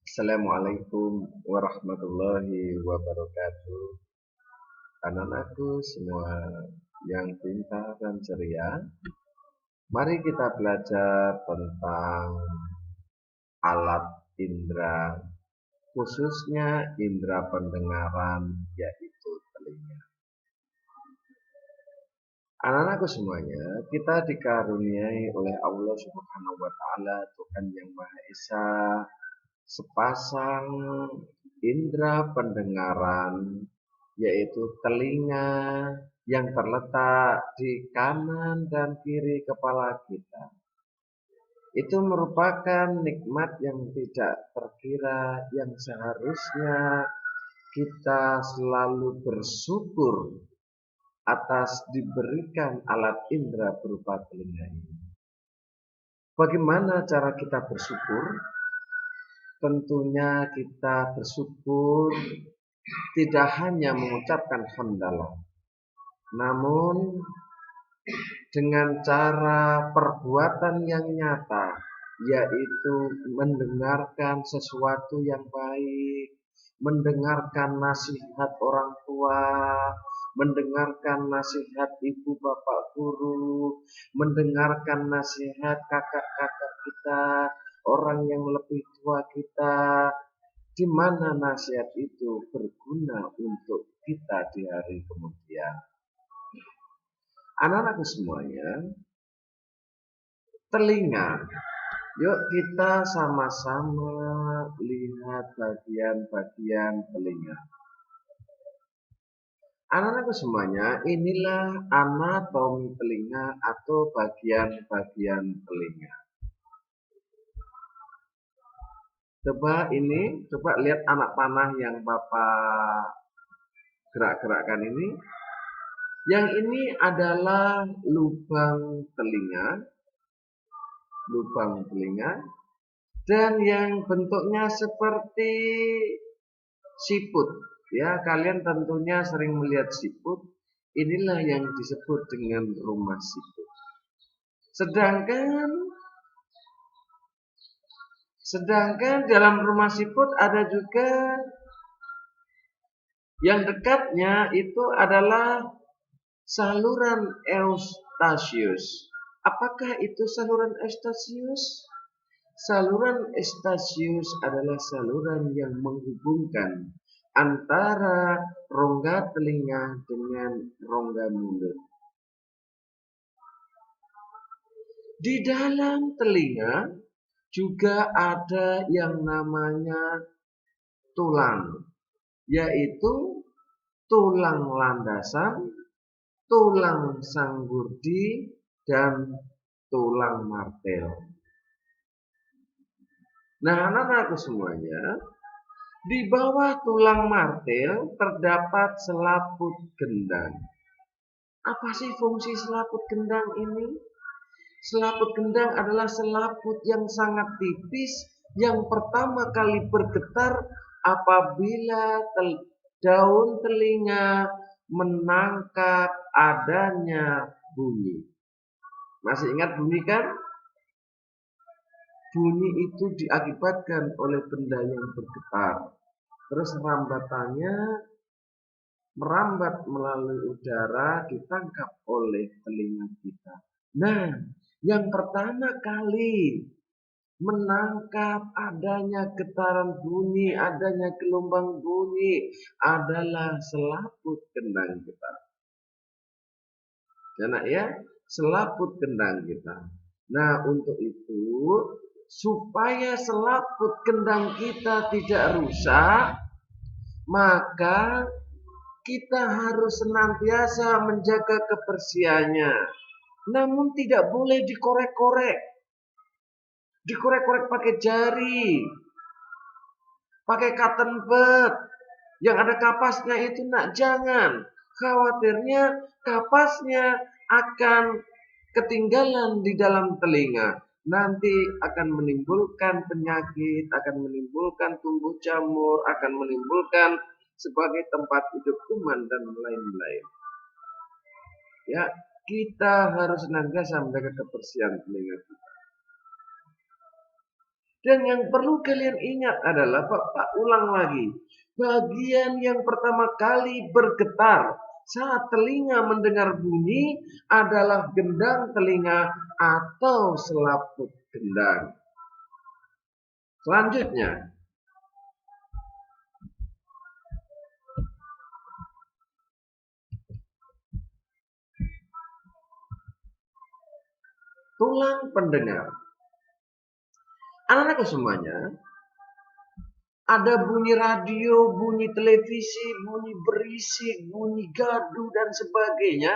Assalamualaikum warahmatullahi wabarakatuh. Anak-anakku semua yang pintar dan ceria, mari kita belajar tentang alat indera, khususnya indera pendengaran, yaitu telinga. Anak-anakku semuanya, kita dikaruniai oleh Allah Subhanahu wa Ta'ala, Tuhan yang Maha Esa, sepasang indera pendengaran, yaitu telinga yang terletak di kanan dan kiri kepala kita. Itu merupakan nikmat yang tidak terkira, yang seharusnya kita selalu bersyukur atas diberikan alat indera berupa telinga ini. Bagaimana cara kita bersyukur? Tentunya kita bersyukur tidak hanya mengucapkan hamdalah, namun dengan cara perbuatan yang nyata, yaitu mendengarkan sesuatu yang baik, mendengarkan nasihat orang tua, mendengarkan nasihat ibu bapak guru, mendengarkan nasihat kakak-kakak kita, orang yang lebih tua kita, di mana nasihat itu berguna untuk kita di hari kemudian. Anak-anakku semuanya, telinga. Yuk kita sama-sama lihat bagian-bagian telinga. Anak-anakku semuanya, inilah anatomi telinga atau bagian-bagian telinga. Coba lihat anak panah yang Bapak gerak-gerakkan ini. Yang ini adalah lubang telinga, dan yang bentuknya seperti siput. Ya, kalian tentunya sering melihat siput. Inilah yang disebut dengan rumah siput. Sedangkan dalam rumah siput ada juga yang dekatnya itu adalah saluran Eustachius. Apakah itu saluran Eustachius? Saluran Eustachius adalah saluran yang menghubungkan antara rongga telinga dengan rongga mulut. Di dalam telinga juga ada yang namanya tulang, yaitu tulang landasan, tulang sanggurdi, dan tulang martel. Nah, anak-anakku semuanya, di bawah tulang martel terdapat selaput gendang. Apa sih fungsi selaput gendang ini? Selaput gendang adalah selaput yang sangat tipis yang pertama kali bergetar apabila daun telinga menangkap adanya bunyi. Masih ingat bunyi kan? Bunyi itu diakibatkan oleh benda yang bergetar. Terus rambatannya merambat melalui udara, ditangkap oleh telinga kita. Nah, yang pertama kali menangkap adanya getaran bunyi, adanya gelombang bunyi adalah selaput gendang kita. Ya, selaput gendang kita. Nah, untuk itu, supaya selaput gendang kita tidak rusak, maka kita harus senantiasa menjaga kebersihannya. Namun tidak boleh dikorek-korek. Dikorek-korek pakai jari, pakai cotton bud yang ada kapasnya itu, jangan. Khawatirnya kapasnya akan ketinggalan di dalam telinga. Nanti akan menimbulkan penyakit, akan menimbulkan tumbuh jamur, akan menimbulkan sebagai tempat hidup kuman dan lain-lain. Ya, kita harus senantiasa menjaga kebersihan telinga kita. Dan yang perlu kalian ingat adalah, Pak ulang lagi. Bagian yang pertama kali bergetar saat telinga mendengar bunyi adalah gendang telinga atau selaput gendang. Selanjutnya, tulang pendengar. Anak-anakku semuanya, ada bunyi radio, bunyi televisi, bunyi berisik, bunyi gaduh, dan sebagainya.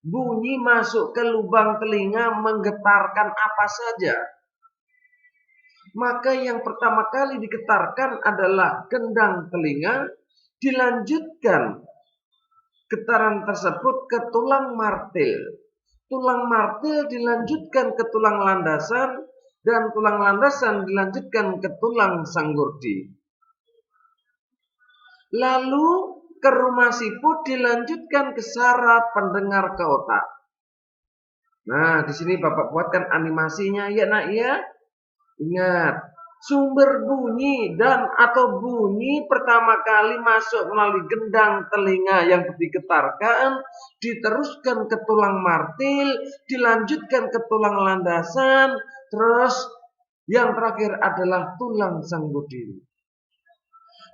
Bunyi masuk ke lubang telinga menggetarkan apa saja. Maka yang pertama kali digetarkan adalah gendang telinga, dilanjutkan getaran tersebut ke tulang martil. Tulang martil dilanjutkan ke tulang landasan, dan tulang landasan dilanjutkan ke tulang sanggurdi. Lalu ke rumah siput dilanjutkan ke saraf pendengar ke otak. Nah, di sini Bapak buatkan animasinya ya nak ya. Ingat, sumber bunyi dan atau bunyi pertama kali masuk melalui gendang telinga yang digetarkan, diteruskan ke tulang martil, dilanjutkan ke tulang landasan, terus yang terakhir adalah tulang sanggurdi.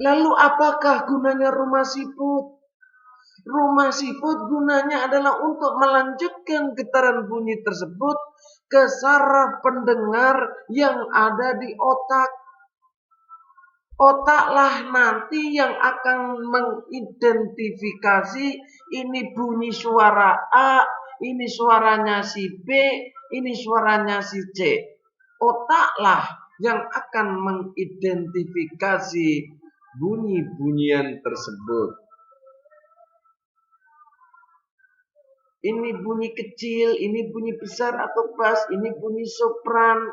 Lalu apakah gunanya rumah siput? Rumah siput gunanya adalah untuk melanjutkan getaran bunyi tersebut ke saraf pendengar yang ada di otak. Otaklah nanti yang akan mengidentifikasi ini bunyi suara A, ini suaranya si B, ini suaranya si C. Otaklah yang akan mengidentifikasi bunyi-bunyian tersebut. Ini bunyi kecil, ini bunyi besar atau bass, ini bunyi sopran,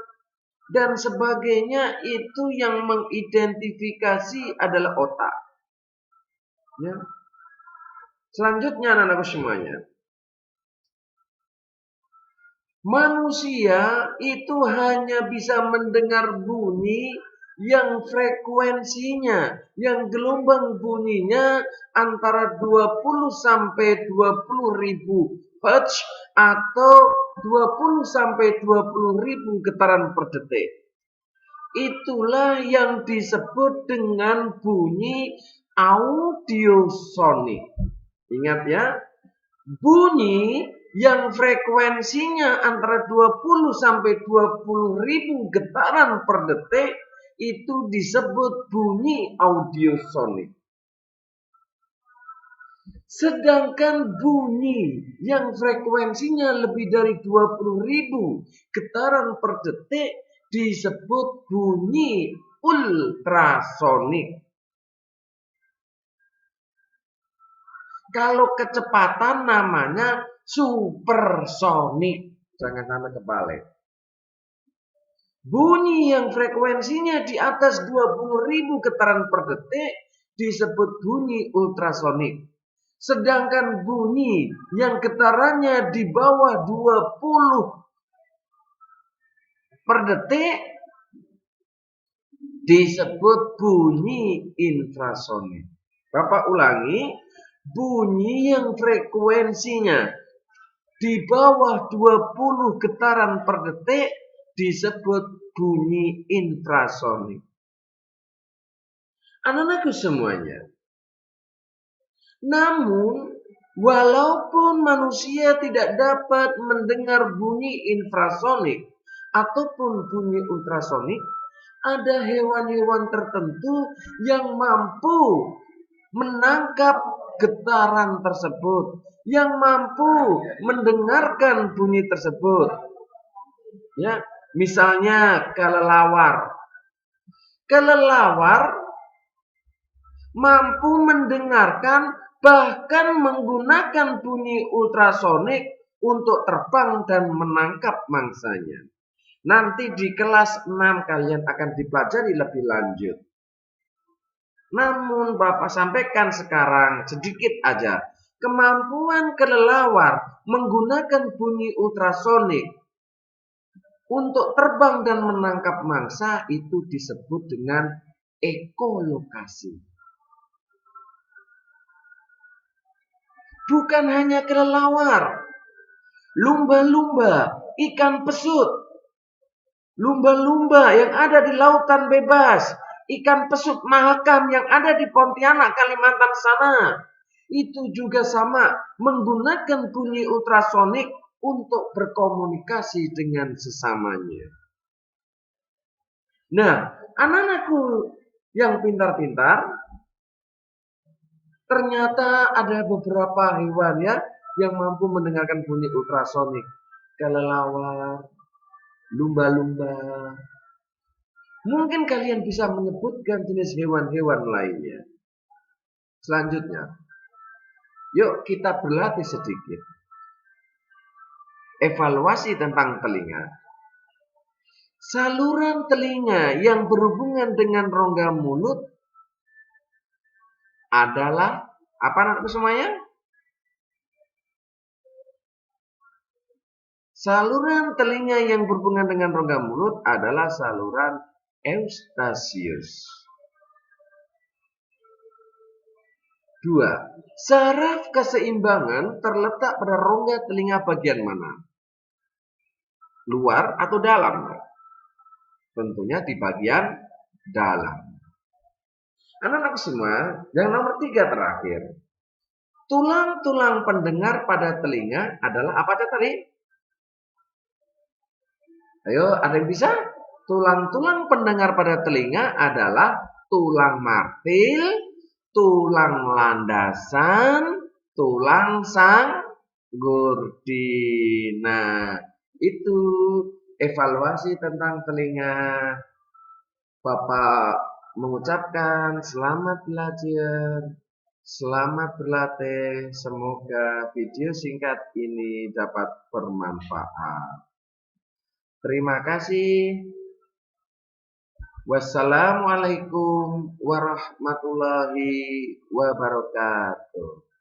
dan sebagainya. Itu yang mengidentifikasi adalah otak. Ya. Selanjutnya anak-anakku semuanya, manusia itu hanya bisa mendengar bunyi yang frekuensinya, yang gelombang bunyinya antara 20 sampai 20 ribu Hz atau 20 sampai 20 ribu getaran per detik. Itulah yang disebut dengan bunyi audiosonik. Ingat ya, bunyi yang frekuensinya antara 20 sampai 20 ribu getaran per detik itu disebut bunyi audiosonik. Sedangkan bunyi yang frekuensinya lebih dari 20 ribu getaran per detik disebut bunyi ultrasonik. Kalau kecepatan namanya supersonik. Jangan sampai kebalik. Bunyi yang frekuensinya di atas 20 ribu getaran per detik disebut bunyi ultrasonik. Sedangkan bunyi yang getarannya di bawah 20 per detik disebut bunyi infrasonik. Bapak ulangi, bunyi yang frekuensinya di bawah 20 getaran per detik disebut bunyi infrasonik. Anak-anakku semuanya, namun walaupun manusia tidak dapat mendengar bunyi infrasonik ataupun bunyi ultrasonik, ada hewan-hewan tertentu yang mampu menangkap getaran tersebut, yang mampu mendengarkan bunyi tersebut. Ya, misalnya kelelawar. Kelelawar mampu mendengarkan bahkan menggunakan bunyi ultrasonik untuk terbang dan menangkap mangsanya. Nanti di kelas 6 kalian akan dipelajari lebih lanjut. Namun Bapak sampaikan sekarang sedikit aja. Kemampuan kelelawar menggunakan bunyi ultrasonik untuk terbang dan menangkap mangsa itu disebut dengan ekolokasi. Bukan hanya kelelawar, lumba-lumba, ikan pesut, lumba-lumba yang ada di lautan bebas, ikan pesut mahakam yang ada di Pontianak, Kalimantan sana, itu juga sama menggunakan bunyi ultrasonik untuk berkomunikasi dengan sesamanya. Nah, anak-anakku yang pintar-pintar, ternyata ada beberapa hewan ya yang mampu mendengarkan bunyi ultrasonik. Kelelawar, lumba-lumba. Mungkin kalian bisa menyebutkan jenis hewan-hewan lainnya. Selanjutnya, yuk kita berlatih sedikit. Evaluasi tentang telinga. Saluran telinga yang berhubungan dengan rongga mulut adalah apa anakku semuanya? Saluran telinga yang berhubungan dengan rongga mulut adalah saluran Eustachius. 2. Saraf keseimbangan terletak pada rongga telinga bagian mana? Luar atau dalam? Tentunya di bagian dalam. Anak-anak semua, yang nomor 3 terakhir. Tulang-tulang pendengar pada telinga adalah apa tadi? Ayo, ada yang bisa? Tulang-tulang pendengar pada telinga adalah tulang martil, tulang landasan, tulang sanggurdi. Nah, itu evaluasi tentang telinga. Bapak mengucapkan selamat belajar, selamat berlatih. Semoga video singkat ini dapat bermanfaat. Terima kasih. Wassalamualaikum warahmatullahi wabarakatuh.